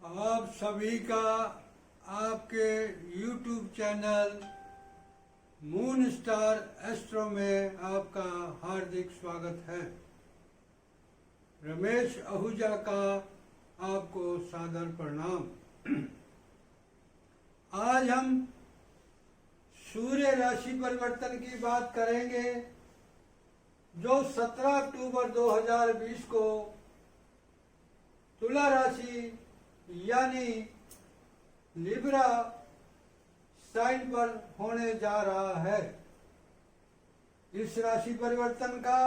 आप सभी का आपके YouTube channel moon star astro में आपका हार्दिक स्वागत है। रमेश आहूजा का आपको सादर प्रणाम। आज हम सूर्य राशि परिवर्तन की बात करेंगे जो 17 अक्टूबर 2020 को तुला राशि यानी लिब्रा साइन पर होने जा रहा है। इस राशि परिवर्तन का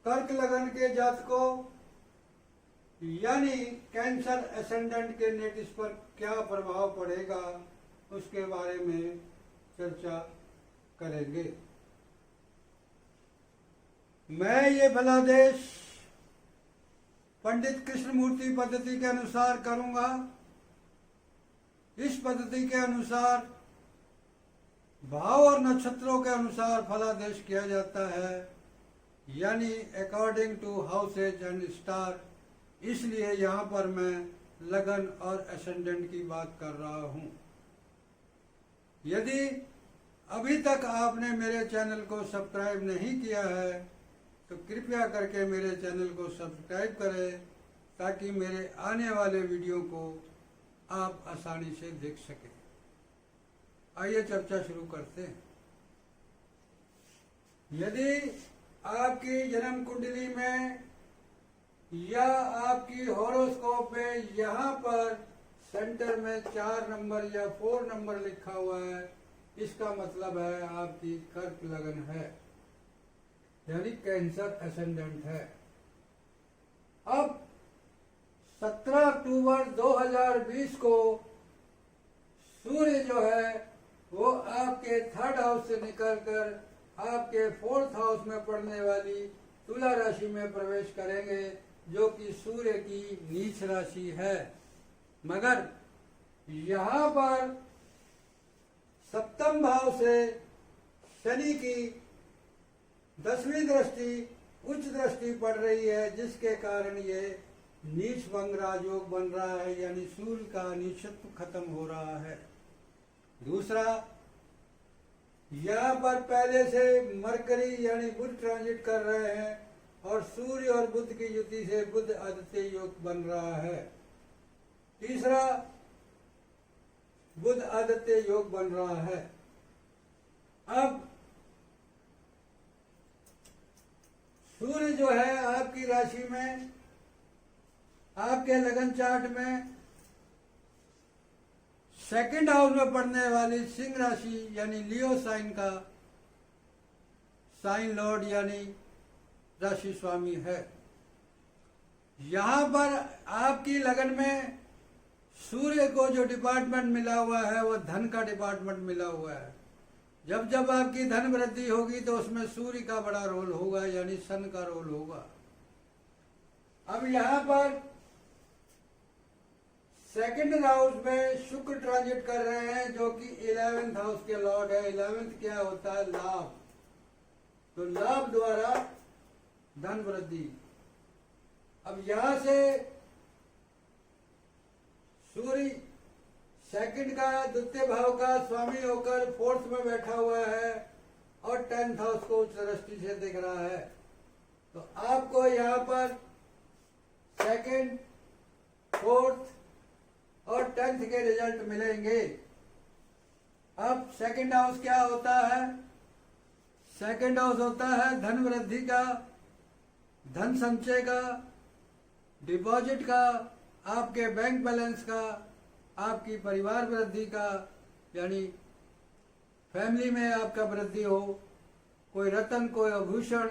कर्क लगन के जातकों यानी कैंसर एसेंडेंट के नेटिस पर क्या प्रभाव पड़ेगा उसके बारे में चर्चा करेंगे। मैं ये फलादेश पंडित कृष्णमूर्ति पद्धति के अनुसार करूंगा। इस पद्धति के अनुसार भाव और नक्षत्रों के अनुसार फलादेश किया जाता है, यानी according to houses and star. इसलिए यहाँ पर मैं लगन और एसेंडेंट की बात कर रहा हूँ। यदि अभी तक आपने मेरे चैनल को सब्सक्राइब नहीं किया है तो कृपया करके मेरे चैनल को सब्सक्राइब करें ताकि मेरे आने वाले वीडियो को आप आसानी से देख सकें। आइए चर्चा शुरू करते हैं। यदि आपकी जन्म कुंडली में या आपकी हॉरोस्कोप में यहाँ पर सेंटर में 4 नंबर या 4 नंबर लिखा हुआ है, इसका मतलब है आपकी कर्क लगन है, यानी कैंसर एसेंडेंट है। अब 17 अक्टूबर 2020 को सूर्य जो है वो आपके 3rd हाउस से निकलकर आपके 4th हाउस में पड़ने वाली तुला राशि में प्रवेश करेंगे, जो कि सूर्य की नीच राशि है। मगर यहाँ पर 7th भाव से शनि की 10वीं दृष्टि उच्च दृष्टि पड़ रही है, जिसके कारण ये नीच भंग राजयोग बन रहा है, यानी सूर्य का नीचत्व खत्म हो रहा है। दूसरा, यहाँ पर पहले से मरकरी यानी बुध ट्रांजिट कर रहे हैं और सूर्य और बुध की युति से बुध आदित्य योग बन रहा है। तीसरा, बुध आदित्य योग बन रहा है। अब सूर्य जो है आपकी राशि में, आपके लगन चार्ट में 2nd हाउस में पड़ने वाली सिंह राशि यानी लियो साइन का साइन लॉर्ड यानी राशि स्वामी है। यहाँ पर आपकी लगन में सूर्य को जो डिपार्टमेंट मिला हुआ है वो धन का डिपार्टमेंट मिला हुआ है। जब जब आपकी धन वृद्धि होगी तो उसमें सूर्य का बड़ा रोल होगा, यानी सन का रोल होगा। अब यहाँ पर 2nd हाउस में शुक्र ट्रांजिट कर रहे हैं, जो कि 11th हाउस के लॉर्ड है। 11th क्या होता है? लाभ। तो लाभ द्वारा धन वृद्धि। अब यहां से सूर्य 2nd का द्वितीय भाव का स्वामी होकर 4th में बैठा हुआ है और 10th हाउस को उच्च दृष्टि से देख रहा है। तो आपको यहाँ पर 2nd, 4th और 10th के रिजल्ट मिलेंगे। अब 2nd हाउस क्या होता है? 2nd हाउस होता है धन वृद्धि का, धन संचय का, डिपॉजिट का, आपके बैंक बैलेंस का, आपकी परिवार वृद्धि का, यानी फैमिली में आपका वृद्धि हो, कोई रत्न, कोई आभूषण,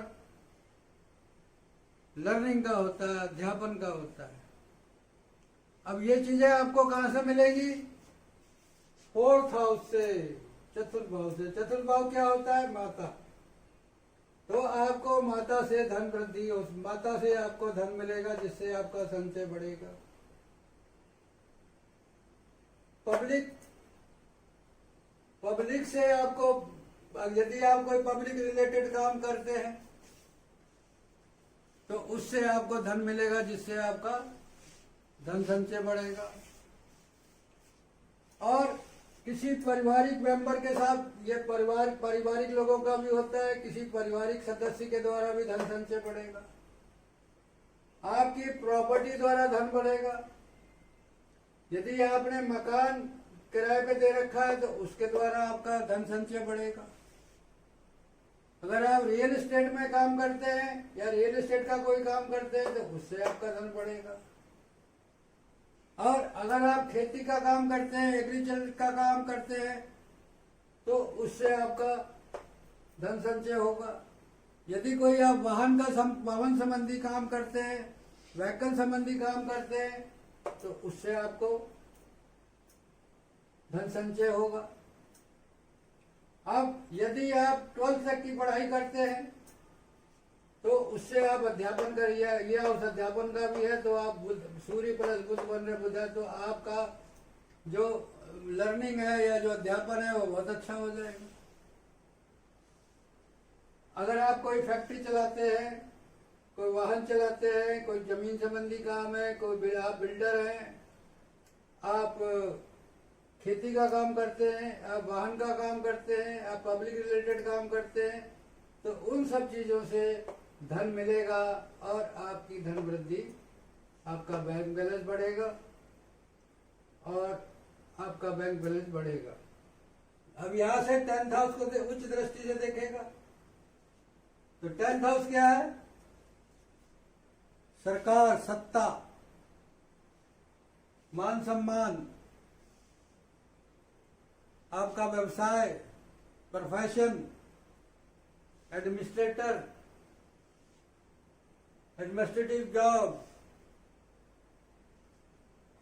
लर्निंग का होता है, अध्यापन का होता है। अब ये चीजें आपको कहां से मिलेगी? 4th हाउस से, चतुर्थ भाव से। चतुर्थ भाव क्या होता है? माता। तो आपको माता से धन वृद्धि, उस माता से आपको धन मिलेगा, जिससे आपका संचय बढ़ेगा। पब्लिक से आपको, यदि आप कोई पब्लिक रिलेटेड काम करते हैं तो उससे आपको धन मिलेगा, जिससे आपका धन संचय बढ़ेगा। और किसी पारिवारिक मेंबर के साथ, ये पारिवारिक लोगों का भी होता है, किसी पारिवारिक सदस्य के द्वारा भी धन संचय बढ़ेगा। आपकी प्रॉपर्टी द्वारा धन बढ़ेगा। यदि आपने मकान किराए पे दे रखा है तो उसके द्वारा आपका धन संचय बढ़ेगा। अगर आप रियल एस्टेट में काम करते हैं या रियल एस्टेट का कोई काम करते हैं तो उससे आपका धन बढ़ेगा। और अगर आप खेती का काम करते हैं, एग्रीकल्चर का काम करते हैं, तो उससे आपका धन संचय होगा। यदि कोई आप वाहन संबंधी काम करते हैं, व्हीकल संबंधी काम करते हैं, तो उससे आपको धन संचय होगा। अब यदि आप 12th तक की पढ़ाई करते हैं तो उससे आप अध्यापन करिए, या उस अध्यापन का भी है तो आप सूर्य प्लस बुध बन रहे बुध है, तो आपका जो लर्निंग है या जो अध्यापन है वो बहुत अच्छा हो जाएगा। अगर आप कोई फैक्ट्री चलाते हैं, कोई वाहन चलाते हैं, कोई जमीन संबंधी काम है, कोई आप बिल्डर हैं, आप खेती का काम करते हैं, आप वाहन का काम करते हैं, आप पब्लिक रिलेटेड काम करते हैं, तो उन सब चीजों से धन मिलेगा और आपकी धन वृद्धि, आपका बैंक बैलेंस बढ़ेगा और आपका बैंक बैलेंस बढ़ेगा। अब यहां से 10th हाउस को उच्च दृष्टि से देखेगा तो 10th हाउस क्या है? सरकार, सत्ता, मान सम्मान, आपका व्यवसाय, प्रोफेशन, एडमिनिस्ट्रेटिव जॉब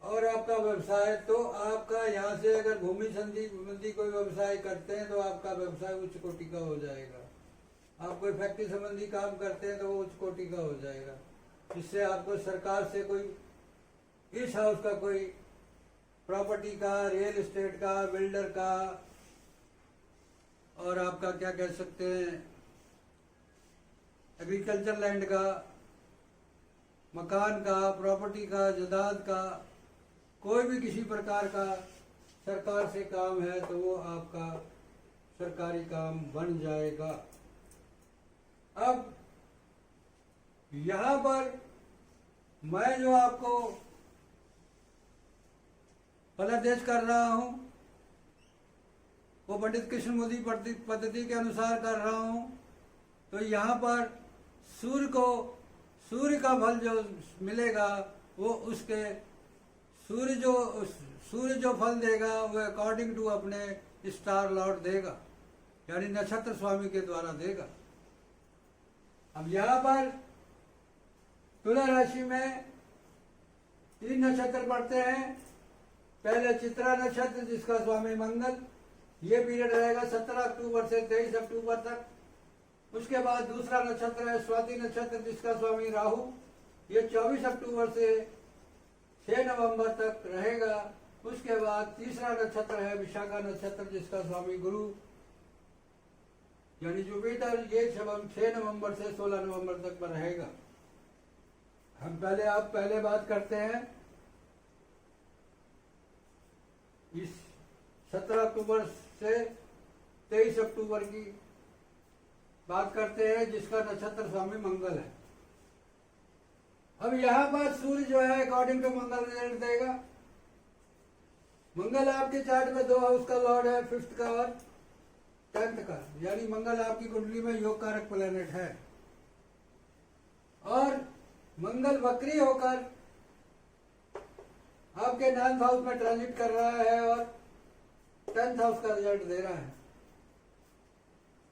और आपका व्यवसाय। तो आपका यहाँ से अगर भूमि संबंधी कोई व्यवसाय करते हैं तो आपका व्यवसाय उच्च कोटि का हो जाएगा। आप कोई फैक्ट्री संबंधी काम करते हैं तो वो उच्च कोटि का हो जाएगा। इससे आपको सरकार से कोई इस हाउस का कोई प्रॉपर्टी का, रियल एस्टेट का, बिल्डर का और आपका क्या कह सकते हैं एग्रीकल्चर लैंड का, मकान का, प्रॉपर्टी का, जायदाद का, कोई भी किसी प्रकार का सरकार से काम है तो वो आपका सरकारी काम बन जाएगा। अब यहाँ पर मैं जो आपको फलादेश कर रहा हूं वो पंडित कृष्ण मोदी पद्धति के अनुसार कर रहा हूं। तो यहाँ पर सूर्य का फल जो मिलेगा वो उसके सूर्य जो फल देगा वो अकॉर्डिंग टू अपने स्टार लॉर्ड देगा, यानी नक्षत्र स्वामी के द्वारा देगा। अब यहाँ पर तुला राशि में 3 नक्षत्र पड़ते हैं। पहले चित्रा नक्षत्र जिसका स्वामी मंगल, ये पीरियड रहेगा 17 अक्टूबर से 23 अक्टूबर तक। उसके बाद दूसरा नक्षत्र है स्वाति नक्षत्र जिसका स्वामी राहु, ये 24 अक्टूबर से 6 नवंबर तक रहेगा। उसके बाद तीसरा नक्षत्र है विशाखा नक्षत्र जिसका स्वामी गुरु यानी जुपिटर, ये 6 नवंबर से 16 नवंबर तक पर रहेगा। हम पहले बात करते हैं इस 17 अक्टूबर से 23 अक्टूबर की बात करते हैं जिसका नक्षत्र स्वामी मंगल है। अब यहाँ पर सूर्य जो है अकॉर्डिंग टू मंगल रिजल्ट देगा। मंगल आपके चार्ट में 2 हाउस का लॉर्ड है, 5th का और 10th का, यानी मंगल आपकी कुंडली में योग कारक प्लेनेट है। और मंगल वक्री होकर आपके 9th हाउस में ट्रांजिट कर रहा है और 10th हाउस का रिजल्ट दे रहा है।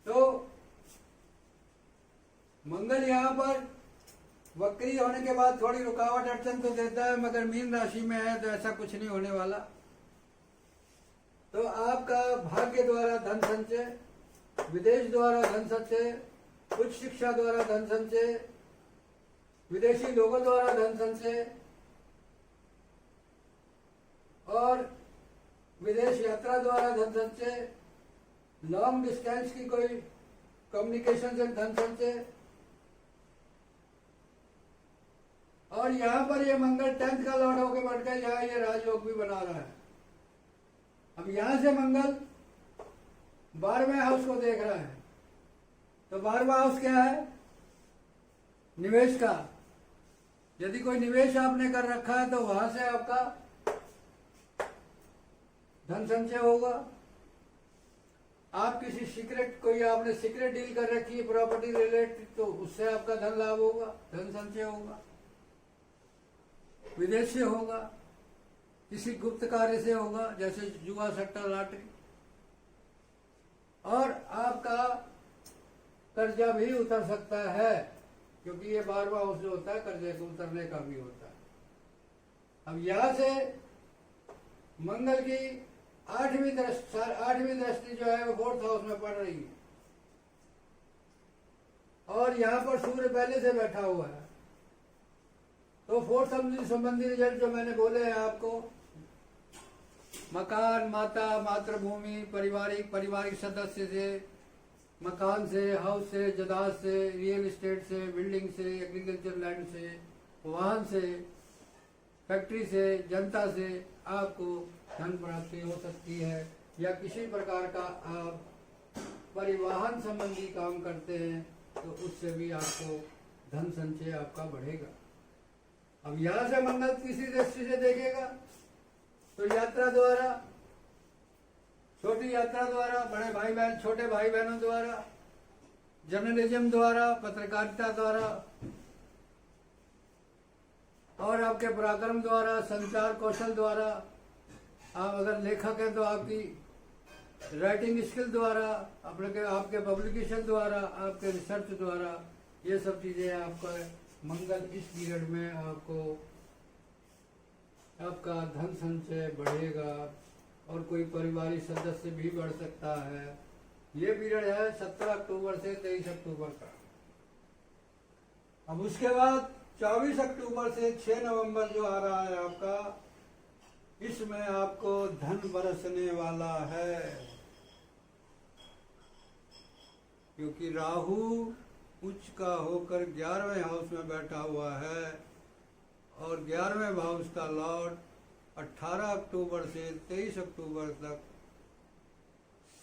तो मंगल यहाँ पर वक्री होने के बाद थोड़ी रुकावट अड़चन तो देता है, मगर मीन राशि में है तो ऐसा कुछ नहीं होने वाला। तो आपका भाग्य द्वारा धन संचय, विदेश द्वारा धन संचय, उच्च शिक्षा द्वारा धन संचय, विदेशी लोगों द्वारा धन संचय और विदेश यात्रा द्वारा धन संचय, लॉन्ग डिस्टेंस की कोई कम्युनिकेशन से धन संचय, और यहाँ पर ये मंगल 10th का लॉर्ड होकर बैठ गया, यहाँ ये राजयोग भी बना रहा है। अब यहाँ से मंगल 12वें हाउस को देख रहा है, तो 12वां हाउस क्या है? निवेश का। यदि कोई निवेश आपने कर रखा है तो वहां से आपका धन संचय होगा। आप किसी सीक्रेट, कोई आपने सीक्रेट डील कर रखी है प्रॉपर्टी रिलेटेड, तो उससे आपका धन लाभ होगा, धन संचय होगा। विदेश से होगा, किसी गुप्त कार्य से होगा, जैसे जुआ, सट्टा, लॉटरी। और आपका कर्जा भी उतर सकता है, क्योंकि ये 12वां हाउस जो होता है कर्जे को उतरने का भी होता है। अब यहां से मंगल की 8वीं दृष्टि जो है वो 4th हाउस में पड़ रही है, और यहाँ पर सूर्य पहले से बैठा हुआ है। तो 4th संबंधी रिजल्ट जो मैंने बोले हैं आपको, मकान, माता, मातृभूमि, पारिवारिक सदस्य से, मकान से, हाउस से, जायदाद से, रियल एस्टेट से, बिल्डिंग से, एग्रीकल्चर लैंड से, वाहन से, फैक्ट्री से, जनता से आपको धन प्राप्ति हो सकती है। या किसी प्रकार का आप परिवहन संबंधी काम करते हैं तो उससे भी आपको धन संचय आपका बढ़ेगा। अब यहाँ से मंगल किसी दृष्टि से देखेगा तो यात्रा द्वारा, छोटी यात्रा द्वारा, बड़े भाई बहन, छोटे भाई बहनों द्वारा, जर्नलिज्म द्वारा, पत्रकारिता द्वारा, और आपके पराक्रम द्वारा, संचार कौशल द्वारा, आप अगर लेखक हैं तो आपकी राइटिंग स्किल द्वारा, आपके पब्लिकेशन द्वारा, आपके रिसर्च द्वारा, ये सब चीजें आपका मंगल इस पीरियड में आपका धन संचय बढ़ेगा। और कोई पारिवारिक सदस्य भी बढ़ सकता है। ये पीरियड है 17 अक्टूबर से 23 अक्टूबर का। अब उसके बाद 24 अक्टूबर से 6 नवंबर जो आ रहा है आपका, इसमें आपको धन बरसने वाला है, क्योंकि राहु उच्च का होकर 11वें हाउस में बैठा हुआ है, और 11वें हाउस का लॉर्ड 18 अक्टूबर से 23 अक्टूबर तक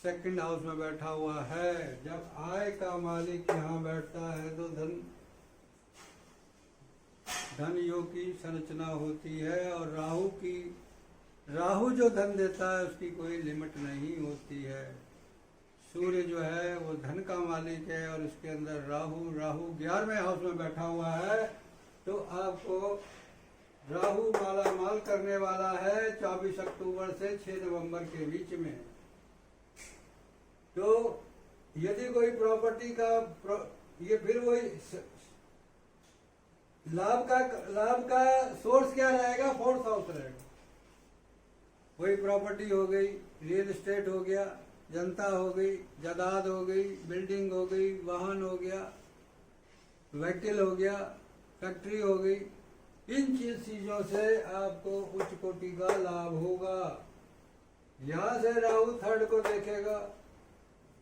2nd हाउस में बैठा हुआ है। जब आय का मालिक यहाँ बैठता है तो धन योग की संरचना होती है, और राहु जो धन देता है उसकी कोई लिमिट नहीं होती है। सूर्य जो है वो धन का मालिक है, और इसके अंदर राहु 11वें हाउस में बैठा हुआ है, तो आपको राहु माला माल करने वाला है 24 अक्टूबर से 6 नवंबर के बीच में। तो यदि कोई प्रॉपर्टी का ये फिर वही लाभ का सोर्स क्या रहेगा? 4th हाउस रहेगा। वही प्रॉपर्टी हो गई, रियल एस्टेट हो गया, जनता हो गई, जायदाद हो गई, बिल्डिंग हो गई, वाहन हो गया, व्हीकल हो गया, फैक्ट्री हो गई। इन चीजों से आपको उच्च कोटि का लाभ होगा। यहाँ से राहु 3rd को देखेगा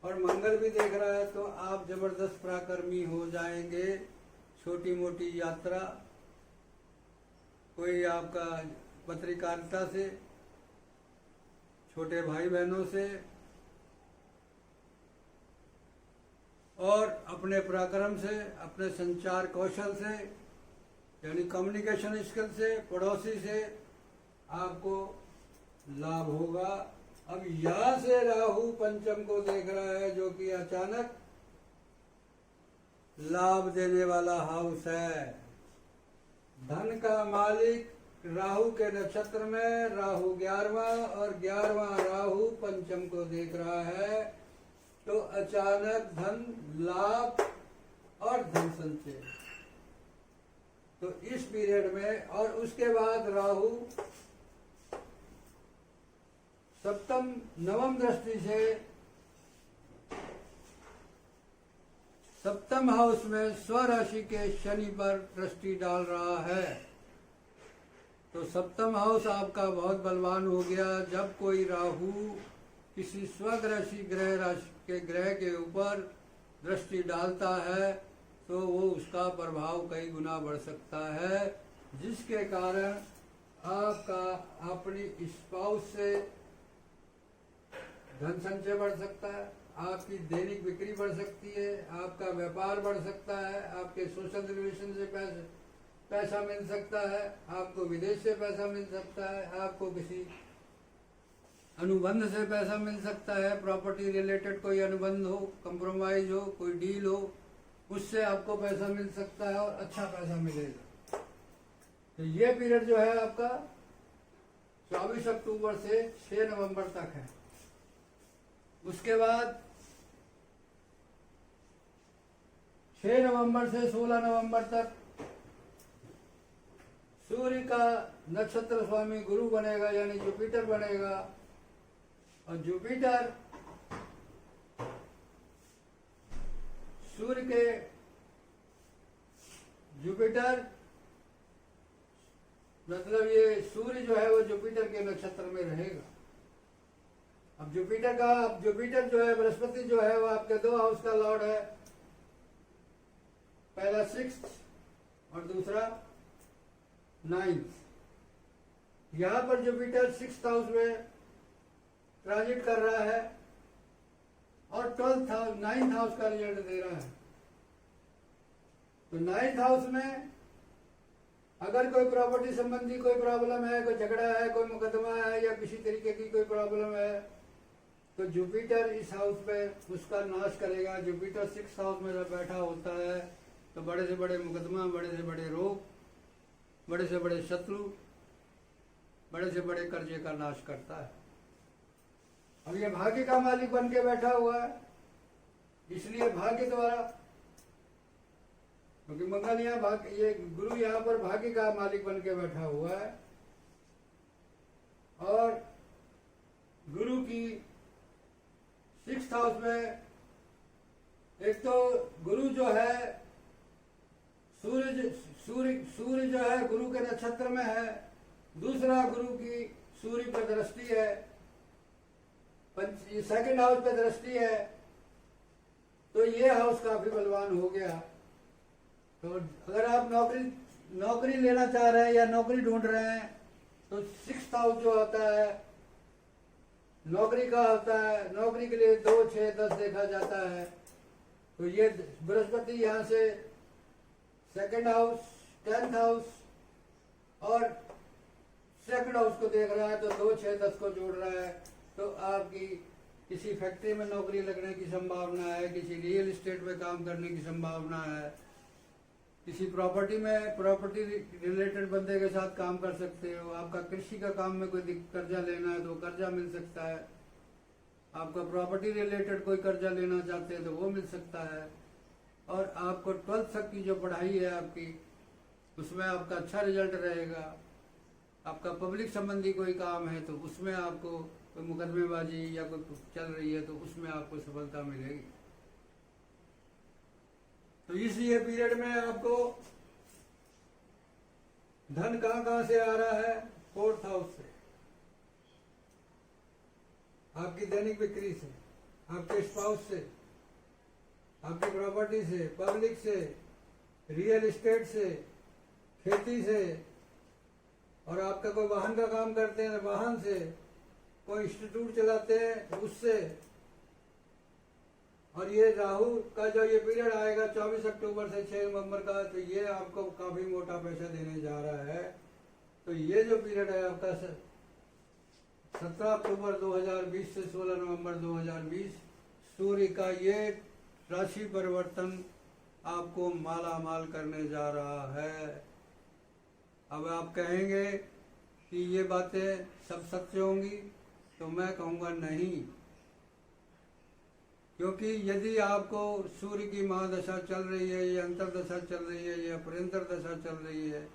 और मंगल भी देख रहा है, तो आप जबरदस्त पराक्रमी हो जाएंगे। छोटी मोटी यात्रा, कोई आपका पत्रकारिता से, छोटे भाई बहनों से, और अपने पराक्रम से, अपने संचार कौशल से, यानी कम्युनिकेशन स्किल से, पड़ोसी से आपको लाभ होगा। अब यहाँ से राहु 5th को देख रहा है, जो कि अचानक लाभ देने वाला हाउस है। धन का मालिक राहु के नक्षत्र में, राहु 11वां, और 11वां राहु 5th को देख रहा है, तो अचानक धन लाभ और धन संचय। तो इस पीरियड में, और उसके बाद राहु 7th नवम दृष्टि से 7th हाउस में स्वराशि के शनि पर दृष्टि डाल रहा है। तो 7th हाउस आपका बहुत बलवान हो गया। जब कोई राहु किसी स्वग्रही ग्रह के ऊपर दृष्टि डालता है तो वो उसका प्रभाव कई गुना बढ़ सकता है। जिसके कारण आपका अपनी स्पाउस से धन संचय बढ़ सकता है, आपकी दैनिक बिक्री बढ़ सकती है, आपका व्यापार बढ़ सकता है, आपके सोशल रिलेशन से पैसा मिल सकता है, आपको विदेश से पैसा मिल सकता है, आपको किसी अनुबंध से पैसा मिल सकता है, प्रॉपर्टी रिलेटेड कोई अनुबंध हो, कंप्रोमाइज हो, कोई डील हो, उससे आपको पैसा मिल सकता है और अच्छा पैसा मिलेगा। तो ये पीरियड जो है आपका 24 अक्टूबर से 6 नवंबर तक है। उसके बाद 6 नवंबर से 16 नवंबर तक सूर्य का नक्षत्र स्वामी गुरु बनेगा, यानी जुपिटर बनेगा। और जुपिटर सूर्य के जुपिटर मतलब ये सूर्य जो है वो जुपिटर के नक्षत्र में रहेगा। अब जुपिटर जो है, बृहस्पति जो है वो आपके 2 हाउस का लॉर्ड है, पहला 6th और दूसरा 9th। यहां पर जुपिटर 6th हाउस में ट्रांजिट कर रहा है और 9th हाउस का रिजल्ट दे रहा है। तो 9th हाउस में अगर कोई प्रॉपर्टी संबंधी कोई प्रॉब्लम है, कोई झगड़ा है, कोई मुकदमा है या किसी तरीके की कोई प्रॉब्लम है, तो जुपिटर इस हाउस में उसका नाश करेगा। जुपिटर 6th हाउस में जब बैठा होता है तो बड़े से बड़े मुकदमा, बड़े से बड़े रोग, बड़े से बड़े शत्रु, बड़े से बड़े कर्जे का नाश करता है। अब ये भाग्य का मालिक बन के बैठा हुआ है, इसलिए भाग्य द्वारा, क्योंकि मंगल यहाँ ये गुरु यहाँ पर भाग्य का मालिक बन के बैठा हुआ है। और गुरु की 6th हाउस में एक तो गुरु जो है सूर्य जो है गुरु के नक्षत्र में है, दूसरा गुरु की सूर्य पर दृष्टि है, 2nd हाउस पे दृष्टि है, तो ये हाउस काफी बलवान हो गया। तो अगर आप नौकरी लेना चाह रहे हैं या नौकरी ढूंढ रहे हैं तो 6th हाउस जो होता है नौकरी का होता है, नौकरी के लिए 2, 6, 10 देखा जाता है। तो ये बृहस्पति यहाँ से 2nd हाउस, 10th हाउस और 2nd हाउस को देख रहा है, तो 2, 6, 10 को जोड़ रहा है। तो आपकी किसी फैक्ट्री में नौकरी लगने की संभावना है, किसी रियल एस्टेट में काम करने की संभावना है, किसी प्रॉपर्टी रिलेटेड बंदे के साथ काम कर सकते हो। आपका कृषि का काम में कोई कर्जा लेना है तो कर्जा मिल सकता है। आपका प्रॉपर्टी रिलेटेड कोई कर्जा लेना चाहते हैं तो वो मिल सकता है। और आपको 12th तक की जो पढ़ाई है आपकी, उसमें आपका अच्छा रिजल्ट रहेगा। आपका पब्लिक संबंधी कोई काम है तो उसमें आपको कोई मुकदमेबाजी या कोई चल रही है तो उसमें आपको सफलता मिलेगी। तो इसलिए पीरियड में आपको धन कहां से आ रहा है? 4th हाउस से, आपकी दैनिक बिक्री से, आपके स्पाउस से, आपकी प्रॉपर्टी से, पब्लिक से, रियल एस्टेट से, खेती से, और आपका कोई वाहन का काम करते हैं वाहन से, कोई इंस्टीट्यूट चलाते हैं तो उससे। और ये राहु का जो ये पीरियड आएगा 24 अक्टूबर से 6 नवंबर का, तो ये आपको काफी मोटा पैसा देने जा रहा है। तो ये जो पीरियड है आपका 17 अक्टूबर 2020 से 16 नवंबर 2020, सूर्य का ये राशि परिवर्तन आपको माला माल करने जा रहा है। अब आप कहेंगे कि ये बातें सब सत्य होंगी, तो मैं कहूँगा नहीं, क्योंकि यदि आपको सूर्य की महादशा चल रही है, ये अंतरदशा चल रही है, ये अपरंतर दशा चल रही है,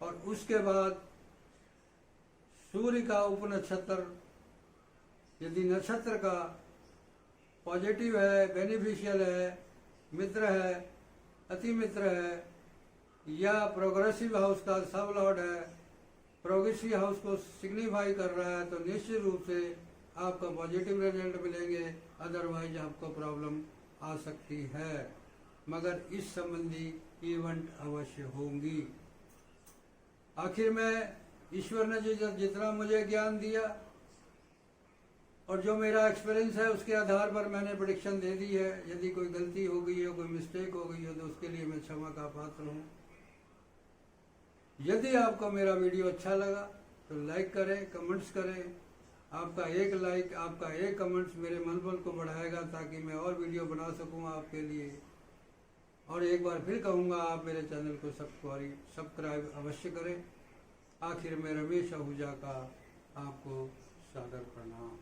और उसके बाद सूर्य का उपनक्षत्र यदि नक्षत्र का पॉजिटिव है, बेनिफिशियल है, मित्र है, अति मित्र है, या प्रोग्रेसिव हाउस का सब लॉर्ड है, प्रोग्रेसिव हाउस को सिग्निफाई कर रहा है, तो निश्चित रूप से आपको पॉजिटिव रिजल्ट मिलेंगे। अदरवाइज आपको प्रॉब्लम आ सकती है, मगर इस संबंधी इवेंट अवश्य होंगी। आखिर में ईश्वर ने जितना मुझे ज्ञान दिया और जो मेरा एक्सपीरियंस है उसके आधार पर मैंने प्रेडिक्शन दे दी है। यदि कोई गलती हो गई हो, कोई मिस्टेक हो गई हो तो उसके लिए मैं क्षमा का पात्र हूँ। यदि आपको मेरा वीडियो अच्छा लगा तो लाइक करें, कमेंट्स करें। आपका एक लाइक, आपका एक कमेंट्स मेरे मनोबल को बढ़ाएगा ताकि मैं और वीडियो बना सकूँ आपके लिए। और एक बार फिर कहूँगा, आप मेरे चैनल को सब्सक्राइब अवश्य करें। आखिर में रमेश आहूजा का आपको सादर प्रणाम।